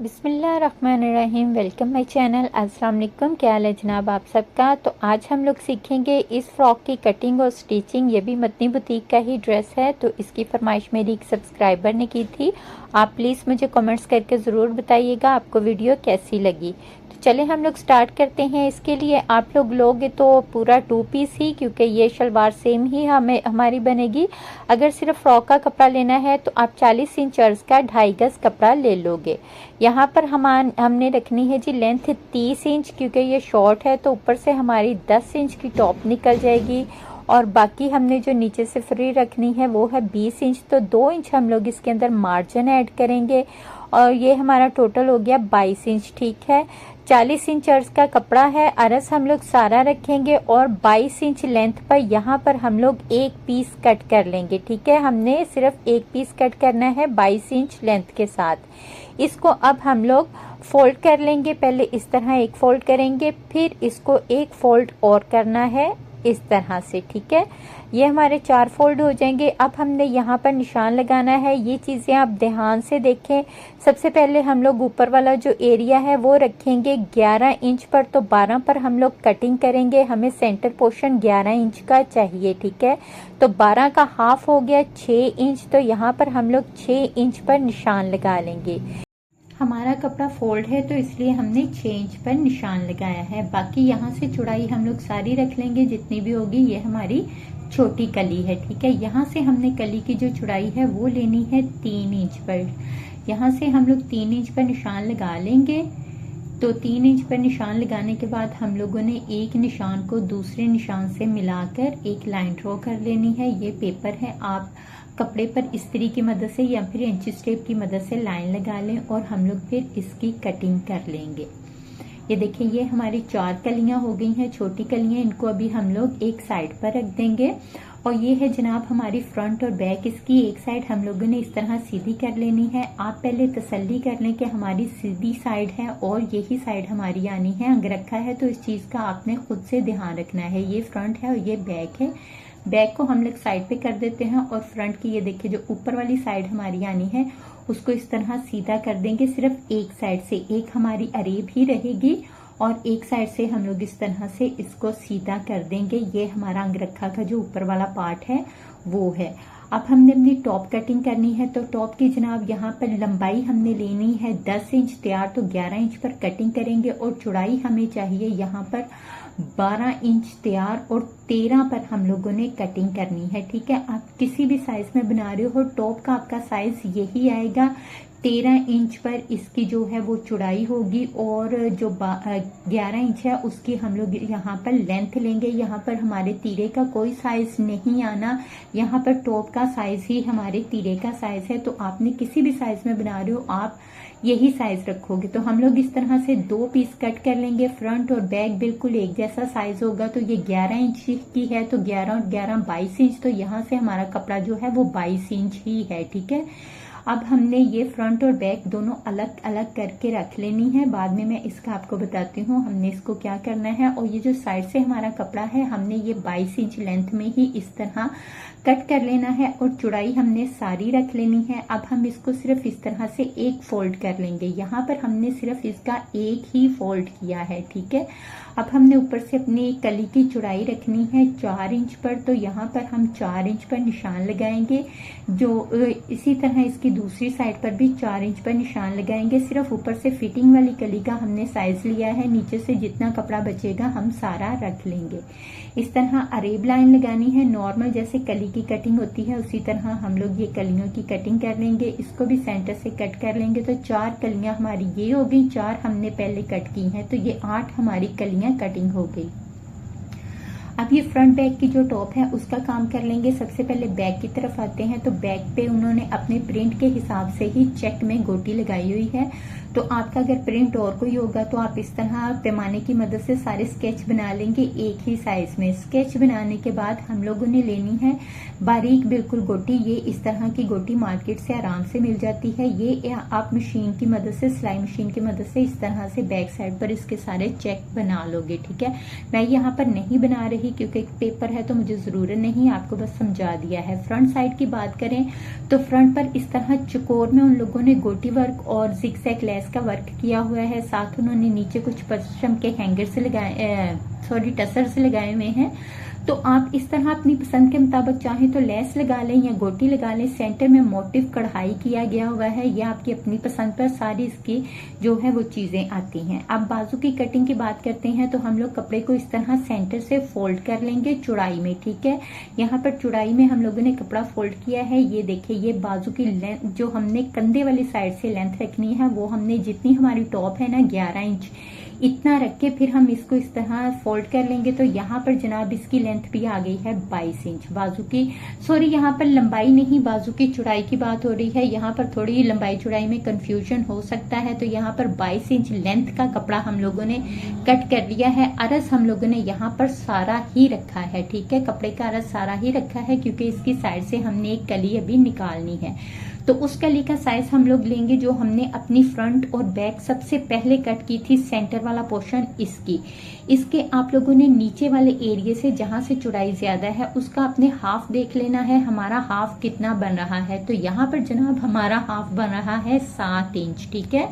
बिस्मिल्लाहिर्रहमानिर्रहीम। Welcome my channel. अस्सलाम वालेकुम। क्या हाल है जनाब आप सबका। तो आज हम लोग सीखेंगे इस फ्रॉक की कटिंग और स्टिचिंग। ये भी मदनी बुटीक का ही ड्रेस है। तो इसकी फरमाइश मेरी एक सब्सक्राइबर ने की थी। आप प्लीज़ मुझे कमेंट्स करके ज़रूर बताइएगा आपको वीडियो कैसी लगी। तो चले हम लोग स्टार्ट करते हैं। इसके लिए आप लोग लोगे तो पूरा 2 पीस ही, क्योंकि ये शलवार सेम ही हमारी बनेगी। अगर सिर्फ फ्रॉक का कपड़ा लेना है तो आप 40 इंच अर्ज का 2.5 गज कपड़ा ले लोगे। यहाँ पर हमने रखनी है जी लेंथ 30 इंच, क्योंकि ये शॉर्ट है तो ऊपर से हमारी 10 इंच की टॉप निकल जाएगी। और बाकी हमने जो नीचे से फ्री रखनी है वो है 20 इंच। तो 2 इंच हम लोग इसके अंदर मार्जिन ऐड करेंगे और ये हमारा टोटल हो गया 22 इंच। ठीक है, 40 इंच अर्ज का कपड़ा है। अर्ज हम लोग सारा रखेंगे और 22 इंच लेंथ पर यहाँ पर हम लोग एक पीस कट कर लेंगे। ठीक है, हमने सिर्फ एक पीस कट करना है 22 इंच लेंथ के साथ। इसको अब हम लोग फोल्ड कर लेंगे। पहले इस तरह एक फोल्ड करेंगे, फिर इसको एक फोल्ड और करना है इस तरह से। ठीक है, ये हमारे 4 फोल्ड हो जाएंगे। अब हमने यहाँ पर निशान लगाना है। ये चीज़ें आप ध्यान से देखें। सबसे पहले हम लोग ऊपर वाला जो एरिया है वो रखेंगे 11 इंच पर। तो 12 पर हम लोग कटिंग करेंगे। हमें सेंटर पोर्शन 11 इंच का चाहिए। ठीक है, तो 12 का हाफ हो गया 6 इंच। तो यहाँ पर हम लोग 6 इंच पर निशान लगा लेंगे। हमारा कपड़ा फोल्ड है तो इसलिए हमने 6 इंच पर निशान लगाया है। बाकी यहाँ से चौड़ाई हम लोग सारी रख लेंगे जितनी भी होगी। ये हमारी छोटी कली है। ठीक है, यहाँ से हमने कली की जो चौड़ाई है वो लेनी है 3 इंच पर। यहाँ से हम लोग 3 इंच पर निशान लगा लेंगे। तो 3 इंच पर निशान लगाने के बाद हम लोगों ने एक निशान को दूसरे निशान से मिलाकर एक लाइन ड्रॉ कर लेनी है। ये पेपर है, आप कपड़े पर इस्त्री की मदद से या फिर इंची टेप की मदद से लाइन लगा लें और हम लोग फिर इसकी कटिंग कर लेंगे। ये देखिए, ये हमारी 4 कलियां हो गई हैं, छोटी कलियां। इनको अभी हम लोग एक साइड पर रख देंगे। और ये है जनाब हमारी फ्रंट और बैक। इसकी एक साइड हम लोगों ने इस तरह सीधी कर लेनी है। आप पहले तसल्ली कर लें कि हमारी सीधी साइड है और यही साइड हमारी आनी है। अंग रखा है तो इस चीज़ का आपने खुद से ध्यान रखना है। ये फ्रंट है और ये बैक है। बैक को हम लोग साइड पे कर देते हैं और फ्रंट की ये देखिए जो ऊपर वाली साइड हमारी आनी है उसको इस तरह सीधा कर देंगे। सिर्फ एक साइड से, एक हमारी अरेब ही रहेगी और एक साइड से हम लोग इस तरह से इसको सीधा कर देंगे। ये हमारा अंगरखा का जो ऊपर वाला पार्ट है वो है। अब हमने अपनी टॉप कटिंग करनी है। तो टॉप की जनाब यहाँ पर लंबाई हमने लेनी है 10 इंच तैयार। तो 11 इंच पर कटिंग करेंगे और चौड़ाई हमें चाहिए यहाँ पर 12 इंच तैयार और 13 पर हम लोगों ने कटिंग करनी है। ठीक है, आप किसी भी साइज में बना रहे हो, टॉप का आपका साइज यही आएगा। 13 इंच पर इसकी जो है वो चौड़ाई होगी और जो 11 इंच है उसकी हम लोग यहाँ पर लेंथ लेंगे। यहाँ पर हमारे तीरे का कोई साइज नहीं आना, यहाँ पर टॉप का साइज ही हमारे तीरे का साइज है। तो आपने किसी भी साइज में बना रहे हो आप यही साइज रखोगे। तो हम लोग इस तरह से 2 पीस कट कर लेंगे। फ्रंट और बैक बिल्कुल एक जैसा साइज होगा। तो ये 11 इंच की है तो 11 और 11 22 इंच। तो यहाँ से हमारा कपड़ा जो है वो 22 इंच ही है। ठीक है, अब हमने ये फ्रंट और बैक दोनों अलग अलग करके रख लेनी है। बाद में मैं इसका आपको बताती हूँ हमने इसको क्या करना है। और ये जो साइड से हमारा कपड़ा है हमने ये 22 इंच लेंथ में ही इस तरह कट कर लेना है और चौड़ाई हमने सारी रख लेनी है। अब हम इसको सिर्फ इस तरह से एक फोल्ड कर लेंगे। यहाँ पर हमने सिर्फ इसका एक ही फोल्ड किया है। ठीक है, अब हमने ऊपर से अपनी कली की चौड़ाई रखनी है 4 इंच पर। तो यहाँ पर हम 4 इंच पर निशान लगाएंगे। जो इसी तरह इसकी दूसरी साइड पर भी 4 इंच पर निशान लगाएंगे। सिर्फ ऊपर से फिटिंग वाली कली का हमने साइज लिया है, नीचे से जितना कपड़ा बचेगा हम सारा रख लेंगे। इस तरह अरेब लाइन लगानी है। नॉर्मल जैसे कली की कटिंग होती है उसी तरह हम लोग ये कलियों की कटिंग कर लेंगे। इसको भी सेंटर से कट कर लेंगे। तो 4 कलियां हमारी ये हो गई, 4 हमने पहले कट की हैं। तो ये 8 हमारी कलियां कटिंग हो गई। अब ये फ्रंट बैक की जो टॉप है उसका काम कर लेंगे। सबसे पहले बैक की तरफ आते हैं। तो बैक पे उन्होंने अपने प्रिंट के हिसाब से ही चेक में गोटी लगाई हुई है। तो आपका अगर प्रिंट और कोई होगा तो आप इस तरह पैमाने की मदद से सारे स्केच बना लेंगे एक ही साइज में। स्केच बनाने के बाद हम लोगों ने लेनी है बारीक बिल्कुल गोटी। ये इस तरह की गोटी मार्केट से आराम से मिल जाती है। ये आप मशीन की मदद से, सिलाई मशीन की मदद से इस तरह से बैक साइड पर इसके सारे चेक बना लोगे। ठीक है, मैं यहाँ पर नहीं बना रही क्योंकि एक पेपर है तो मुझे जरूरत नहीं, आपको बस समझा दिया है। फ्रंट साइड की बात करें तो फ्रंट पर इस तरह चकोर में उन लोगों ने गोटी वर्क और जिगजैग लेस लैस का वर्क किया हुआ है, साथ उन्होंने नीचे कुछ पश्चिम के हैंगर से लगाए टसर से लगाए हुए हैं। तो आप इस तरह अपनी पसंद के मुताबिक चाहें तो लेस लगा लें या गोटी लगा लें। सेंटर में मोटिव कढ़ाई किया गया हुआ है, यह आपकी अपनी पसंद पर सारी इसकी जो है वो चीजें आती हैं। अब बाजू की कटिंग की बात करते हैं तो हम लोग कपड़े को इस तरह सेंटर से फोल्ड कर लेंगे चौड़ाई में, ठीक है। यहाँ पर चौड़ाई में हम लोगों ने कपड़ा फोल्ड किया है। ये देखिए, ये बाजू की लेंथ जो हमने कंधे वाली साइड से लेंथ रखनी है, वो हमने जितनी हमारी टॉप है ना 11 इंच इतना रख के फिर हम इसको इस तरह फोल्ड कर लेंगे। तो यहाँ पर जनाब इसकी लेंथ भी आ गई है 22 इंच बाजू की। सॉरी, यहाँ पर लंबाई नहीं, बाजू की चौड़ाई की बात हो रही है। यहाँ पर थोड़ी लंबाई चौड़ाई में कंफ्यूजन हो सकता है। तो यहाँ पर 22 इंच लेंथ का कपड़ा हम लोगों ने कट कर लिया है। अरस हम लोगों ने यहाँ पर सारा ही रखा है, ठीक है। कपड़े का अरस सारा ही रखा है क्योंकि इसकी साइड से हमने एक कली अभी निकालनी है। तो उस कली का साइज हम लोग लेंगे जो हमने अपनी फ्रंट और बैक सबसे पहले कट की थी, सेंटर वाला पोर्शन इसके आप लोगों ने नीचे वाले एरिया से जहां से चौड़ाई ज्यादा है उसका अपने हाफ देख लेना है, हमारा हाफ कितना बन रहा है। तो यहाँ पर जनाब हमारा हाफ बन रहा है 7 इंच, ठीक है।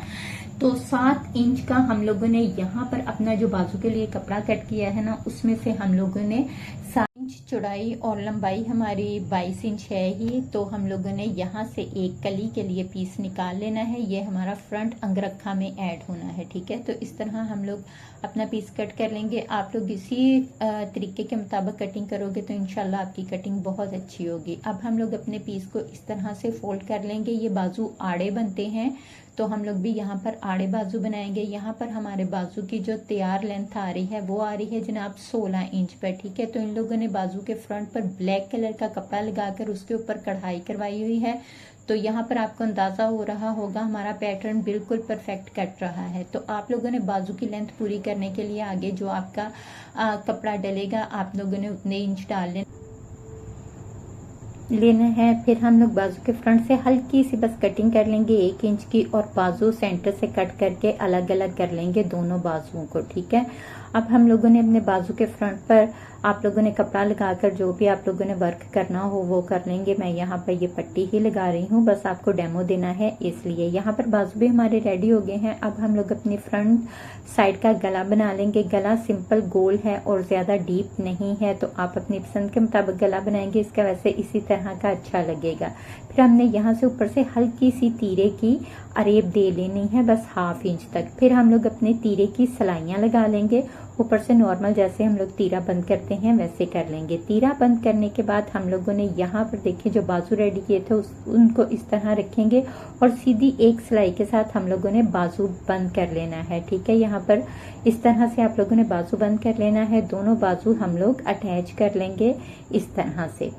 तो 7 इंच का हम लोगों ने यहाँ पर अपना जो बाजू के लिए कपड़ा कट किया है ना, उसमें से हम लोगों ने 7 इंच चौड़ाई और लंबाई हमारी 22 इंच है ही। तो हम लोगों ने यहाँ से एक कली के लिए पीस निकाल लेना है। ये हमारा फ्रंट अंगरखा में ऐड होना है, ठीक है। तो इस तरह हम लोग अपना पीस कट कर लेंगे। आप लोग इसी तरीके के मुताबिक कटिंग करोगे तो इंशाल्लाह आपकी कटिंग बहुत अच्छी होगी। अब हम लोग अपने पीस को इस तरह से फोल्ड कर लेंगे। ये बाजू आड़े बनते हैं तो हम लोग भी यहाँ पर आड़े बाजू बनाएंगे। यहाँ पर हमारे बाजू की जो तैयार लेंथ आ रही है वो आ रही है जनाब 16 इंच पर, ठीक है। तो इन लोगों ने बाजू के फ्रंट पर ब्लैक कलर का कपड़ा लगाकर उसके ऊपर कढ़ाई करवाई हुई है। तो यहाँ पर आपको अंदाजा हो रहा होगा हमारा पैटर्न बिल्कुल परफेक्ट कट रहा है। तो आप लोगों ने बाजू की लेंथ पूरी करने के लिए आगे जो आपका कपड़ा डलेगा आप लोगों ने उतने इंच डाल लेना है। फिर हम लोग बाजू के फ्रंट से हल्की सी बस कटिंग कर लेंगे 1 इंच की, और बाजू सेंटर से कट करके अलग अलग कर लेंगे दोनों बाजुओं को, ठीक है। अब हम लोगों ने अपने बाजू के फ्रंट पर आप लोगों ने कपड़ा लगाकर जो भी आप लोगों ने वर्क करना हो वो कर लेंगे। मैं यहाँ पर ये पट्टी ही लगा रही हूँ, बस आपको डेमो देना है इसलिए। यहाँ पर बाजू भी हमारे रेडी हो गए हैं। अब हम लोग अपनी फ्रंट साइड का गला बना लेंगे। गला सिंपल गोल है और ज्यादा डीप नहीं है, तो आप अपनी पसंद के मुताबिक गला बनाएंगे। इसका वैसे इसी तरह का अच्छा लगेगा। फिर हमने यहाँ से ऊपर से हल्की सी तीरे की अरेब दे लेनी है, बस 1/2 इंच तक। फिर हम लोग अपने तीरे की सिलाइयां लगा लेंगे। ऊपर से नॉर्मल जैसे हम लोग तीरा बंद करते हैं वैसे कर लेंगे। तीरा बंद करने के बाद हम लोगों ने यहाँ पर देखिए जो बाजू रेडी किए थे उनको इस तरह रखेंगे और सीधी एक सिलाई के साथ हम लोगों ने बाजू बंद कर लेना है, ठीक है। यहाँ पर इस तरह से आप लोगों ने बाजू बंद कर लेना है। दोनों बाजू हम लोग अटैच कर लेंगे इस तरह से।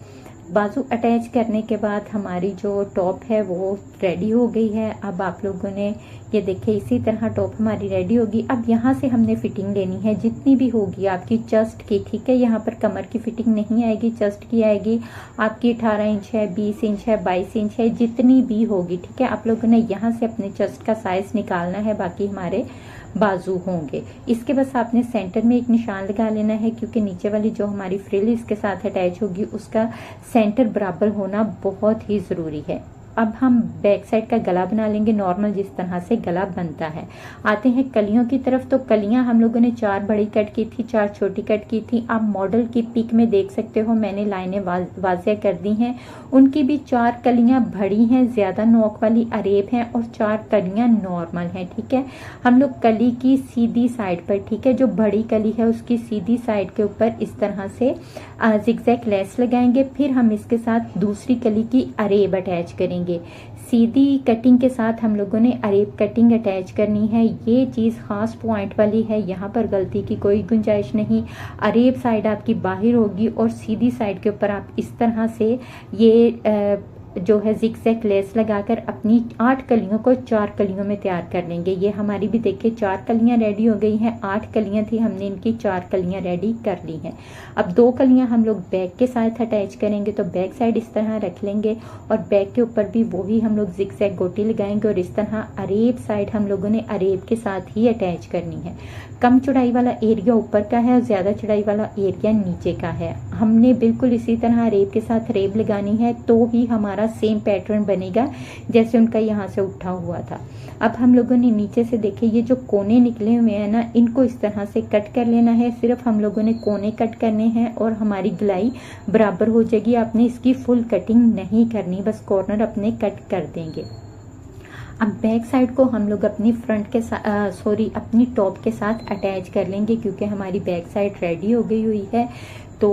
बाजू अटैच करने के बाद हमारी जो टॉप है वो रेडी हो गई है। अब आप लोगों ने ये देखिए इसी तरह टॉप हमारी रेडी होगी। अब यहाँ से हमने फिटिंग लेनी है जितनी भी होगी आपकी चेस्ट की, ठीक है। यहाँ पर कमर की फिटिंग नहीं आएगी, चेस्ट की आएगी। आपकी 18 इंच है, 20 इंच है, 22 इंच है, जितनी भी होगी, ठीक है। आप लोगों ने यहाँ से अपने चेस्ट का साइज निकालना है, बाकी हमारे बाजू होंगे। इसके बस आपने सेंटर में एक निशान लगा लेना है क्योंकि नीचे वाली जो हमारी फ्रिल इसके साथ अटैच होगी उसका सेंटर बराबर होना बहुत ही जरूरी है। अब हम बैक साइड का गला बना लेंगे नॉर्मल जिस तरह से गला बनता है। आते हैं कलियों की तरफ। तो कलियां हम लोगों ने 4 बड़ी कट की थी, 4 छोटी कट की थी। आप मॉडल की पिक में देख सकते हो मैंने लाइनें वाज़िया कर दी हैं। उनकी भी 4 कलियां बड़ी हैं, ज्यादा नोक वाली अरेब हैं, और 4 कलियां नॉर्मल हैं, ठीक है। हम लोग कली की सीधी साइड पर, ठीक है, जो बड़ी कली है उसकी सीधी साइड के ऊपर इस तरह से जिगजैग लेस लगाएंगे। फिर हम इसके साथ दूसरी कली की अरेब अटैच करेंगे। सीधी कटिंग के साथ हम लोगों ने अरेब कटिंग अटैच करनी है। ये चीज खास पॉइंट वाली है, यहाँ पर गलती की कोई गुंजाइश नहीं। अरेब साइड आपकी बाहर होगी और सीधी साइड के ऊपर आप इस तरह से ये जो है जिगजैग लेस लगाकर अपनी 8 कलियों को 4 कलियों में तैयार कर लेंगे। ये हमारी भी देखिए 4 कलियां रेडी हो गई हैं। 8 कलियां थी, हमने इनकी 4 कलियां रेडी कर ली हैं। अब 2 कलियां हम लोग बैक के साथ अटैच करेंगे। तो बैक साइड इस तरह रख लेंगे और बैक के ऊपर भी वही हम लोग जिगजैग गोटी लगाएंगे और इस तरह अरेब साइड हम लोगों ने अरेब के साथ ही अटैच करनी है। कम चौड़ाई वाला एरिया ऊपर का है और ज्यादा चौड़ाई वाला एरिया नीचे का है। हमने बिल्कुल इसी तरह अरेब के साथ अरेब लगानी है तो ही हमारा हमारा सेम पैटर्न बनेगा जैसे उनका यहाँ से उठा हुआ था। अब हम लोगों ने नीचे से देखे ये जो कोने निकले हुए हैं ना, इनको इस तरह से कट कर लेना है। सिर्फ हम लोगों ने कोने कट करने हैं और हमारी गलाई बराबर हो जाएगी। आपने इसकी फुल कटिंग नहीं करनी, बस कॉर्नर अपने कट कर देंगे। अब बैक साइड को हम लोग अपनी फ्रंट के साथ अपनी टॉप के साथ अटैच कर लेंगे, क्योंकि हमारी बैक साइड रेडी हो गई हुई है। तो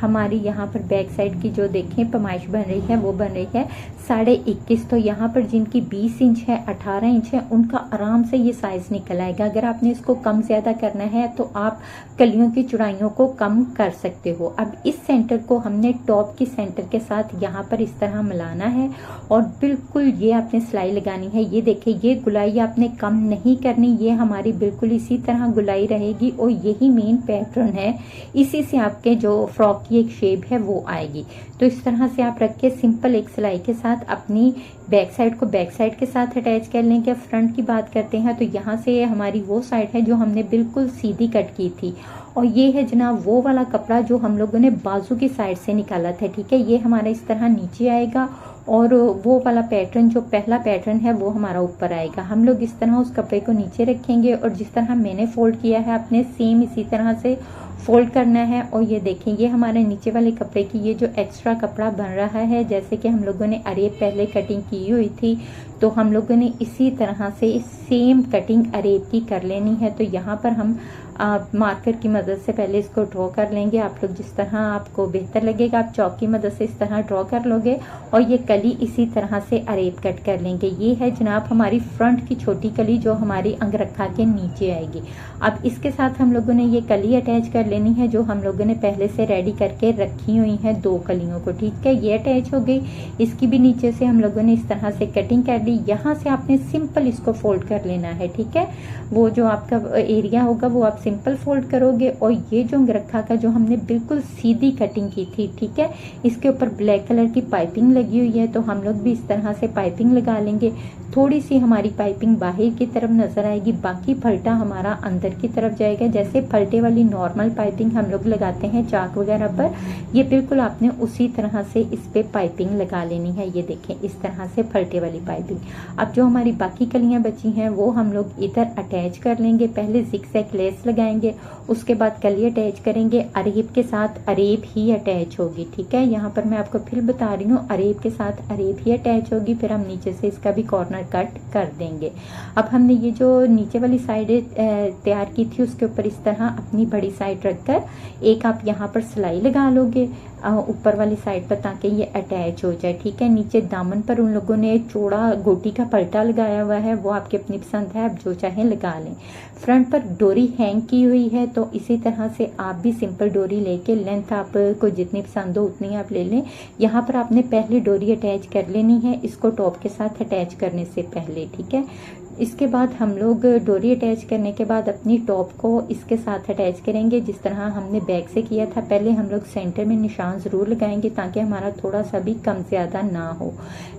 हमारी यहाँ पर बैक साइड की जो देखें पैमाइश बन रही है वो बन रही है 21.5। तो यहाँ पर जिनकी 20 इंच है 18 इंच है उनका आराम से ये साइज निकल आएगा। अगर आपने इसको कम ज्यादा करना है तो आप कलियों की चौड़ाइयों को कम कर सकते हो। अब इस सेंटर को हमने टॉप की सेंटर के साथ यहाँ पर इस तरह मिलाना है और बिल्कुल ये आपने सिलाई लगानी है। ये देखिए, ये गुलाई आपने कम नहीं करनी, ये हमारी बिल्कुल इसी तरह गुलाई रहेगी और यही मेन पैटर्न है। इसी से आपके जो फ्रॉक की एक शेप है वो आएगी। तो इस तरह से आप रख के सिंपल एक सिलाई के साथ अपनी बैक साइड को बैक साइड के साथ अटैच कर लें। क्या फ्रंट की बात करते हैं तो यहाँ से हमारी वो साइड है जो हमने बिल्कुल सीधी कट की थी और ये है जनाब वो वाला कपड़ा जो हम लोगों ने बाजू की साइड से निकाला था। ठीक है, ये हमारा इस तरह नीचे आएगा और वो वाला पैटर्न जो पहला पैटर्न है वो हमारा ऊपर आएगा। हम लोग इस तरह उस कपड़े को नीचे रखेंगे और जिस तरह मैंने फोल्ड किया है आपने सेम इसी तरह से फोल्ड करना है। और ये देखें, ये हमारे नीचे वाले कपड़े की ये जो एक्स्ट्रा कपड़ा बन रहा है, जैसे कि हम लोगों ने अरेब पहले कटिंग की हुई थी, तो हम लोगों ने इसी तरह से सेम कटिंग अरेब की कर लेनी है। तो यहाँ पर हम मार्कर की मदद से पहले इसको ड्रॉ कर लेंगे। आप लोग जिस तरह आपको बेहतर लगेगा आप चौक की मदद से इस तरह ड्रॉ कर लोगे और ये कली इसी तरह से अरेब कट कर लेंगे। ये है जनाब हमारी फ्रंट की छोटी कली जो हमारी अंगरखा के नीचे आएगी। अब इसके साथ हम लोगों ने ये कली अटैच कर लेनी है जो हम लोगों ने पहले से रेडी करके रखी हुई है 2 कलियों को। ठीक है, ये अटैच हो गई। इसकी भी नीचे से हम लोगों ने इस तरह से कटिंग कर ली। यहाँ से आपने सिंपल इसको फोल्ड कर लेना है। ठीक है, वो जो आपका एरिया होगा वो आप सिंपल फोल्ड करोगे और ये जो अंगरखा का जो हमने बिल्कुल सीधी कटिंग की थी, ठीक है, इसके ऊपर ब्लैक कलर की पाइपिंग लगी हुई है तो हम लोग भी इस तरह से पाइपिंग लगा लेंगे। थोड़ी सी हमारी पाइपिंग बाहर की तरफ नजर आएगी, बाकी फलटा हमारा अंदर की तरफ जाएगा। जैसे फलटे वाली नॉर्मल पाइपिंग हम लोग लगाते हैं चाक वगैरह पर, ये बिल्कुल आपने उसी तरह से इस पे पाइपिंग लगा लेनी है। ये देखें, इस तरह से फलटे वाली पाइपिंग। अब जो हमारी बाकी कलियां बची हैं वो हम लोग इधर अटैच कर लेंगे। पहले जिगजैग लेस लगाएंगे, उसके बाद कली अटैच करेंगे। अरेब के साथ अरेब ही अटैच होगी। ठीक है, यहाँ पर मैं आपको फिर बता रही हूँ, अरेब के साथ अरेब ही अटैच होगी। फिर हम नीचे से इसका भी कॉर्नर कट कर देंगे। अब हमने ये जो नीचे वाली साइड तैयार की थी उसके ऊपर इस तरह अपनी बड़ी साइड रखकर एक आप यहाँ पर सिलाई लगा लोगे ऊपर वाली साइड पर, ताकि ये अटैच हो जाए। ठीक है, नीचे दामन पर उन लोगों ने चौड़ा गोटी का पलटा लगाया हुआ है, वो आपकी अपनी पसंद है, आप जो चाहें लगा लें। फ्रंट पर डोरी हैंग की हुई है तो इसी तरह से आप भी सिंपल डोरी लेके लेंथ आपको जितनी पसंद हो उतनी आप ले लें। यहाँ पर आपने पहले डोरी अटैच कर लेनी है इसको टॉप के साथ अटैच करने से पहले। ठीक है, इसके बाद हम लोग डोरी अटैच करने के बाद अपनी टॉप को इसके साथ अटैच करेंगे जिस तरह हमने बैक से किया था। पहले हम लोग सेंटर में निशान जरूर लगाएंगे ताकि हमारा थोड़ा सा भी कम ज्यादा ना हो।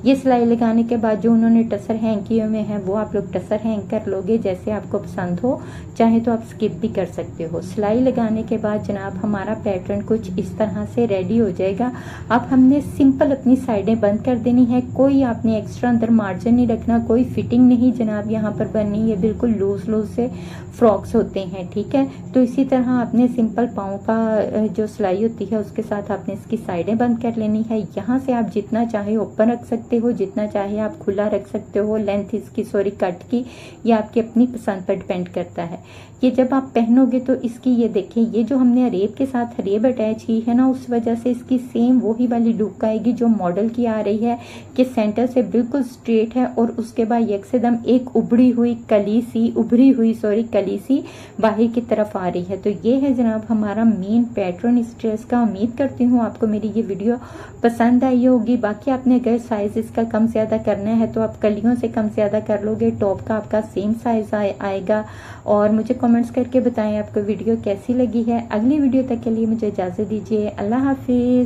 ये सिलाई लगाने के बाद जो उन्होंने टसर हैंग किए हुए हैं वो आप लोग टसर हैंग कर लोगे जैसे आपको पसंद हो, चाहे तो आप स्किप भी कर सकते हो। सिलाई लगाने के बाद जनाब हमारा पैटर्न कुछ इस तरह से रेडी हो जाएगा। अब हमने सिंपल अपनी साइडें बंद कर देनी है, कोई आपने एक्स्ट्रा अंदर मार्जिन नहीं रखना, कोई फिटिंग नहीं जनाब यहाँ पर बननी है, बिल्कुल लूज लूज से फ्रॉक्स होते हैं। ठीक है, तो इसी तरह आपने सिंपल पाँव का जो सिलाई होती है उसके साथ आपने इसकी साइडें बंद कर लेनी है। यहाँ से आप जितना चाहे ओपन रख सकते हो, जितना चाहे आप खुला रख सकते हो। लेंथ इसकी कट की ये आपकी अपनी पसंद पर डिपेंड करता है। ये जब आप पहनोगे तो इसकी ये देखिए, ये जो हमने अरेब के साथ अरेब अटैच की है ना, उस वजह से इसकी सेम वही वाली लुक आएगी जो मॉडल की आ रही है कि सेंटर से बिल्कुल स्ट्रेट है और उसके बाद एकदम एक उभरी हुई कली सी बाहर की तरफ आ रही है। तो ये है जनाब हमारा मेन पैटर्न इस ड्रेस का। उम्मीद करती हूँ आपको मेरी ये वीडियो पसंद आई होगी। बाकी आपने अगर साइज इसका कम ज्यादा करना है तो आप कलियों से कम ज्यादा कर लोगे, टॉप का आपका सेम साइज आएगा। और मुझे कमेंट्स करके बताएं आपको वीडियो कैसी लगी है। अगली वीडियो तक के लिए मुझे इजाजत दीजिए। अल्लाह हाफिज।